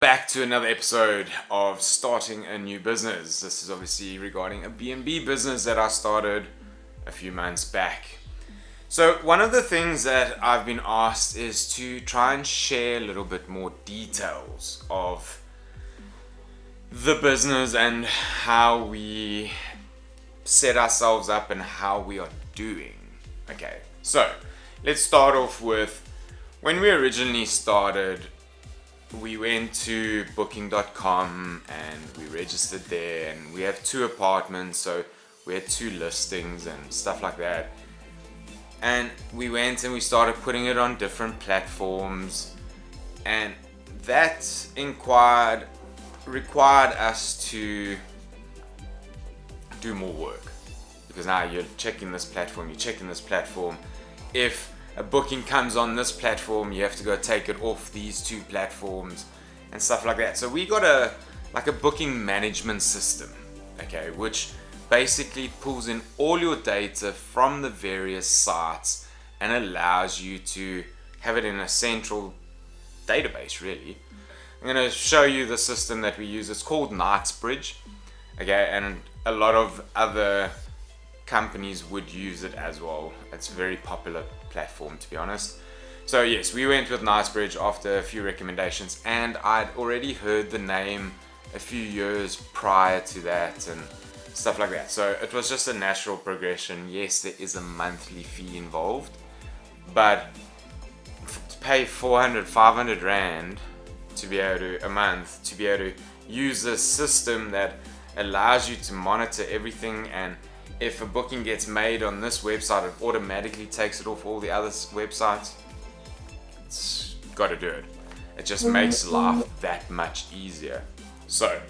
Back to another episode of starting a new business. This is obviously regarding a B&B business that I started a few months back. So one of the things that I've been asked is to try and share a little bit more details of the business and how we set ourselves up and how we are doing. Okay, so let's start off with when we originally started. We went to booking.com and we registered there, and we have 2 apartments, so we had 2 listings and stuff like that. And we went and we started putting it on different platforms, and that required us to do more work, because now you're checking this platform, if a booking comes on this platform, you have to go take it off these 2 platforms and stuff like that. So we got a booking management system, okay, which basically pulls in all your data from the various sites and allows you to have it in a central database, really. I'm going to show you the system that we use. It's called Knightsbridge, okay, and a lot of other companies would use it as well. It's a very popular platform, to be honest. So yes, we went with Knightsbridge after a few recommendations, and I'd already heard the name a few years prior to that and stuff like that. So it was just a natural progression. Yes, there is a monthly fee involved, but to pay 400, 500 Rand to be able to, a month, to be able to use this system that allows you to monitor everything, and if a booking gets made on this website, it automatically takes it off all the other websites. It's got to do it. It just makes life that much easier. So,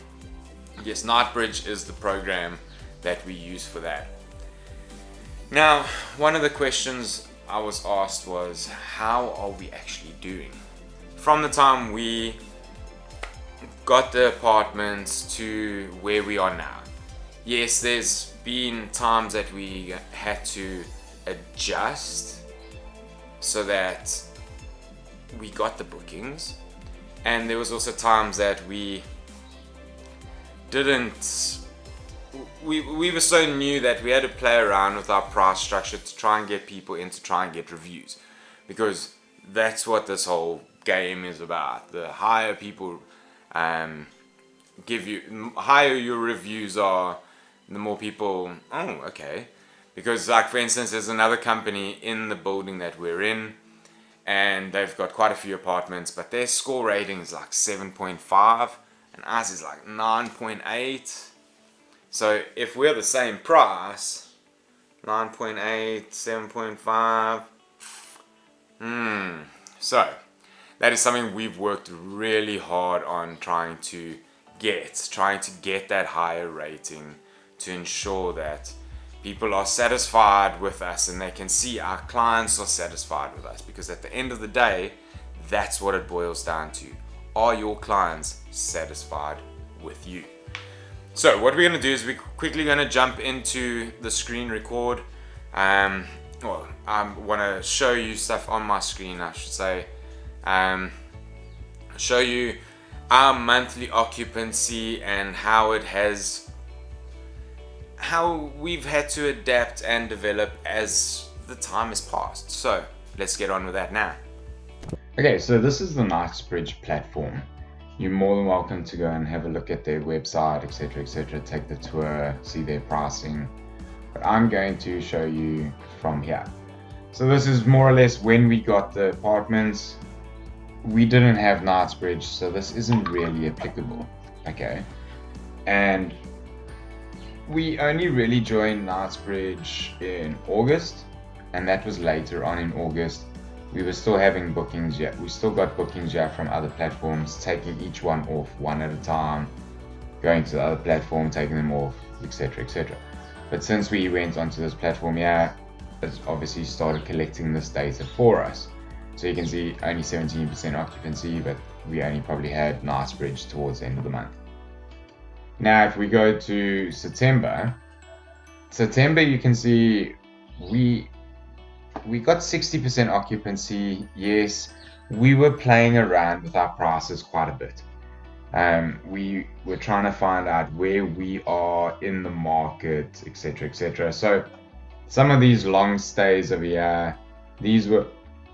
yes, Knightsbridge is the program that we use for that. Now, one of the questions I was asked was, how are we actually doing? From the time we got the apartments to where we are now. Yes, there's been times that we had to adjust so that we got the bookings, and there was also times that we didn't. We were so new that we had to play around with our price structure to try and get people in, to try and get reviews, because that's what this whole game is about. The higher people higher your reviews are, the more people, okay. Because, like, for instance, there's another company in the building that we're in, and they've got quite a few apartments, but their score rating is like 7.5 and ours is like 9.8. So if we're the same price, 9.8, 7.5, so that is something we've worked really hard on trying to get that higher rating, to ensure that people are satisfied with us and they can see our clients are satisfied with us, because at the end of the day, that's what it boils down to. Are your clients satisfied with you? So what we're going to do is we're quickly going to jump into the screen record. I want to show you stuff on my screen, I should say. Show you our monthly occupancy and how we've had to adapt and develop as the time has passed. So let's get on with that now. Okay, so this is the Knightsbridge platform. You're more than welcome to go and have a look at their website, etc., take the tour, see their pricing. But I'm going to show you from here. So this is more or less when we got the apartments. We didn't have Knightsbridge, so this isn't really applicable, okay? And we only really joined Knightsbridge in August, and that was later on in August. We were still having bookings yet. We still got bookings yet from other platforms, taking each one off one at a time, going to the other platform, taking them off, etc. But since we went onto this platform, it's obviously started collecting this data for us. So you can see only 17% occupancy, but we only probably had Knightsbridge towards the end of the month. Now, if we go to September, you can see we got 60% occupancy. Yes, we were playing around with our prices quite a bit. We were trying to find out where we are in the market, etc., etc. So some of these long stays over here, these were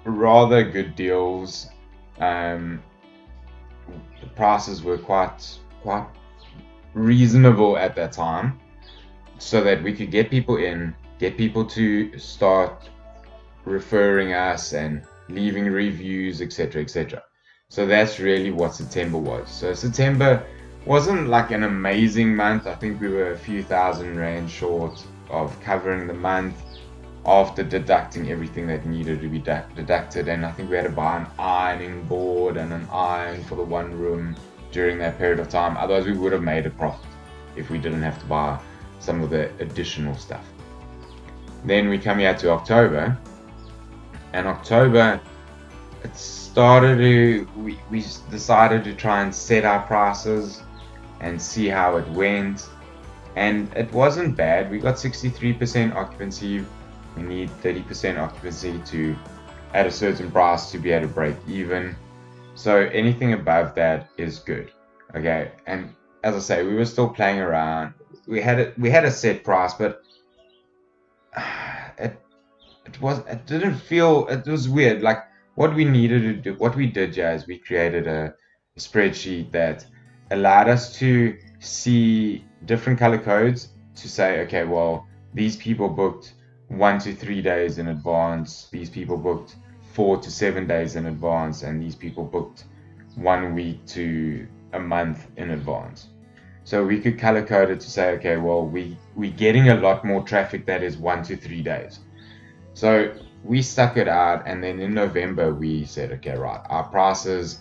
rather good deals. The prices were quite reasonable at that time, so that we could get people in, get people to start referring us and leaving reviews, etc., etc. So that's really what September was. So September wasn't like an amazing month. I think we were a few thousand rand short of covering the month after deducting everything that needed to be deducted. And I think we had to buy an ironing board and an iron for the one room during that period of time. Otherwise, we would have made a profit if we didn't have to buy some of the additional stuff. Then we come here to October, and October, it started to, we decided to try and set our prices and see how it went. And it wasn't bad. We got 63% occupancy. We need 30% occupancy to, at a certain price, to be able to break even. So anything above that is good. Okay. And as I say, we were still playing around. We had a set price, but it was weird. Like what we needed to do, what we did, yeah, is we created a spreadsheet that allowed us to see different color codes to say, okay, well, these people booked 1 to 3 days in advance, these people booked 4 to 7 days in advance, and these people booked 1 week to a month in advance. So we could color code it to say, okay, well, we're getting a lot more traffic that is 1 to 3 days. So we stuck it out, and then in November we said, okay, right, our prices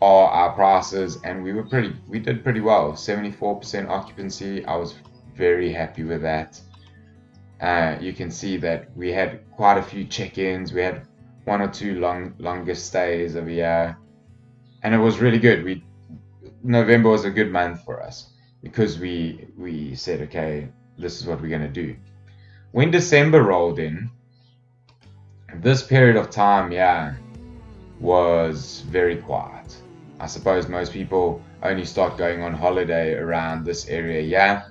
are our prices, and we did pretty well. 74% occupancy. I was very happy with that. You can see that we had quite a few check-ins. We had 1 or 2 longer stays over here, and it was really good. November was a good month for us because we said, okay, this is what we're gonna do. When December rolled in, this period of time, yeah, was very quiet. I suppose most people only start going on holiday around this area, yeah.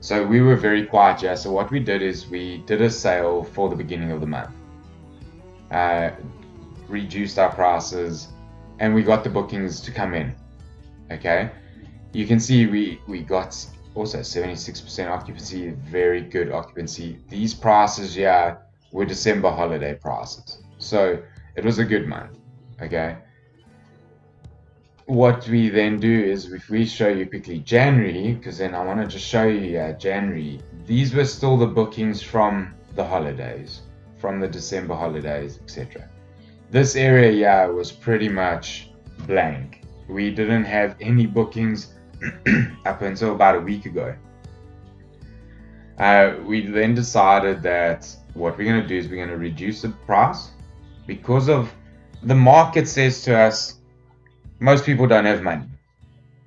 So we were very quiet, yeah. So what we did is we did a sale for the beginning of the month, reduced our prices, and we got the bookings to come in. Okay, you can see we got also 76% occupancy, very good occupancy. These prices, yeah, were December holiday prices, so it was a good month. Okay, what we then do is if we show you quickly January, because then I want to just show you January, these were still the bookings from the holidays, from the December holidays, etc. This area, yeah, was pretty much blank. We didn't have any bookings up until about a week ago. We then decided that what we're going to do is we're going to reduce the price because of the market says to us, most people don't have money.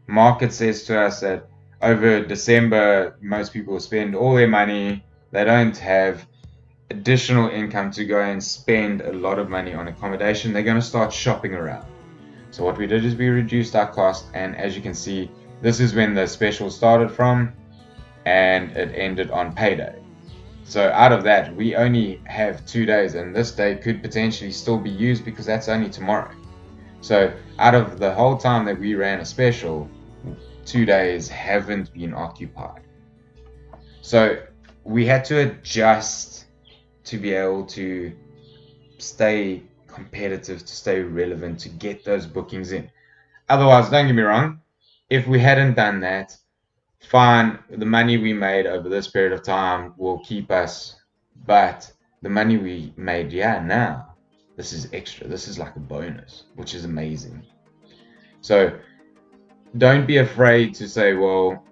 Market says to us that over December, most people spend all their money. They don't have additional income to go and spend a lot of money on accommodation. They're going to start shopping around. So what we did is we reduced our cost, and as you can see, this is when the special started from, and it ended on payday. So out of that, we only have 2 days, and this day could potentially still be used because that's only tomorrow. So out of the whole time that we ran a special, 2 days haven't been occupied. So we had to adjust to be able to stay competitive, to stay relevant, to get those bookings in. Otherwise, don't get me wrong, if we hadn't done that, fine, the money we made over this period of time will keep us, but the money we made, yeah, now, this is extra. This is like a bonus, which is amazing. So don't be afraid to say, well,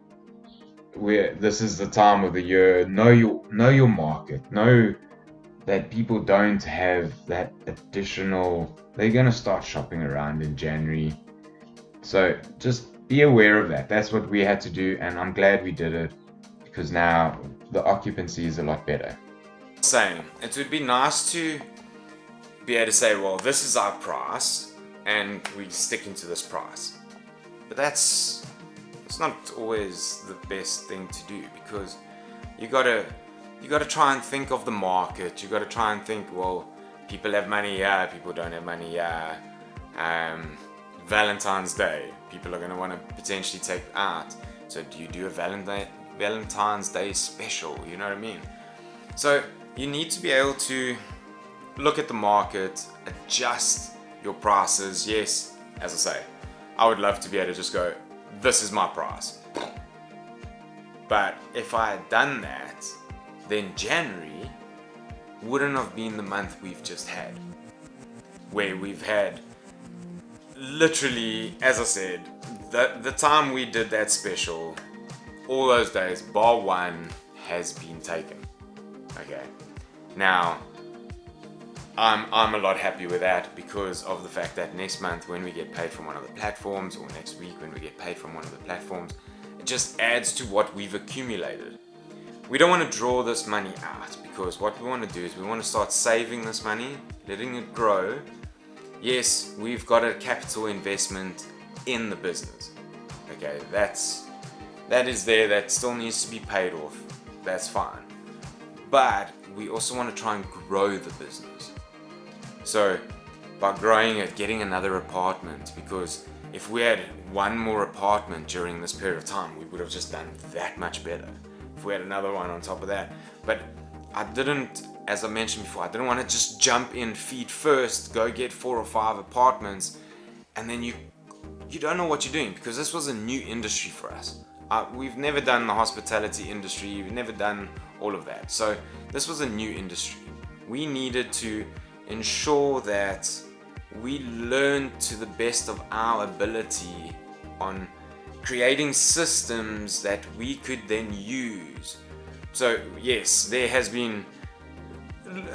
this is the time of the year. Know your market. Know that people don't have that additional. They're gonna start shopping around in January. So just be aware of that. That's what we had to do, and I'm glad we did it because now the occupancy is a lot better. Same. It would be nice to be able to say, well, this is our price, and we're sticking to this price. But it's not always the best thing to do, because you gotta try and think of the market. You gotta try and think, well, people have money here, people don't have money here. Valentine's Day, people are gonna want to potentially take out. So do you do a Valentine's Day special? You know what I mean? So you need to be able to look at the market, adjust your prices. Yes, as I say, I would love to be able to just go, this is my price. But if I had done that, then January wouldn't have been the month we've just had, where we've had literally, as I said, the time we did that special, all those days bar one has been taken. Okay, now I'm a lot happy with that, because of the fact that next month when we get paid from one of the platforms, or next week when we get paid from one of the platforms, it just adds to what we've accumulated. We don't want to draw this money out, because what we want to do is we want to start saving this money, letting it grow. Yes, we've got a capital investment in the business. Okay, that is there, that still needs to be paid off. That's fine. But we also want to try and grow the business. So by growing it, getting another apartment, because if we had one more apartment during this period of time, we would have just done that much better. If we had another one on top of that. But I didn't, as I mentioned before, I didn't want to just jump in feet first, go get 4 or 5 apartments, and then you don't know what you're doing, because this was a new industry for us. We've never done the hospitality industry, we've never done all of that. So this was a new industry. We needed to ensure that we learned to the best of our ability on creating systems that we could then use. So yes, there has been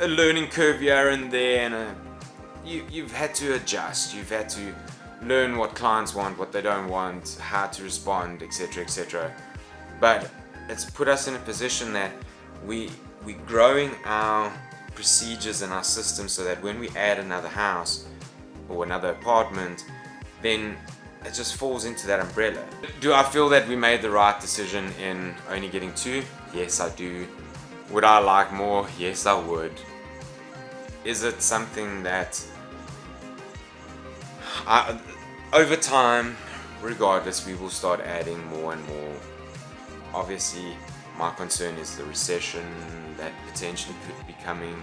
a learning curve here and there, and you've had to adjust. You've had to learn what clients want, what they don't want, how to respond, etc., etc. But it's put us in a position that we're growing our procedures and our systems, so that when we add another house or another apartment, then it just falls into that umbrella. Do I feel that we made the right decision in only getting 2? Yes, I do. Would I like more? Yes, I would. Is it something that over time, regardless, we will start adding more and more? Obviously, my concern is the recession that potentially could be coming.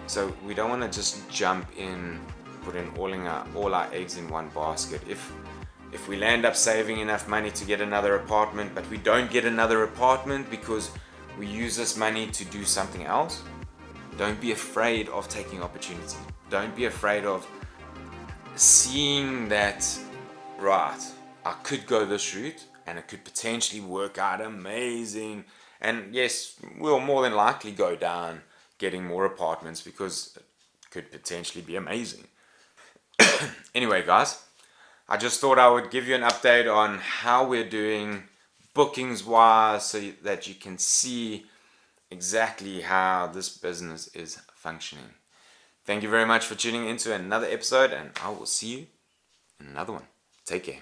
So we don't want to just jump in, put in all our eggs in one basket. If we land up saving enough money to get another apartment, but we don't get another apartment because we use this money to do something else, don't be afraid of taking opportunity. Don't be afraid of seeing that, right, I could go this route and it could potentially work out amazing. And yes, we'll more than likely go down getting more apartments, because it could potentially be amazing. Anyway, guys, I just thought I would give you an update on how we're doing bookings wise, so that you can see exactly how this business is functioning. Thank you very much for tuning into another episode, and I will see you in another one. Take care.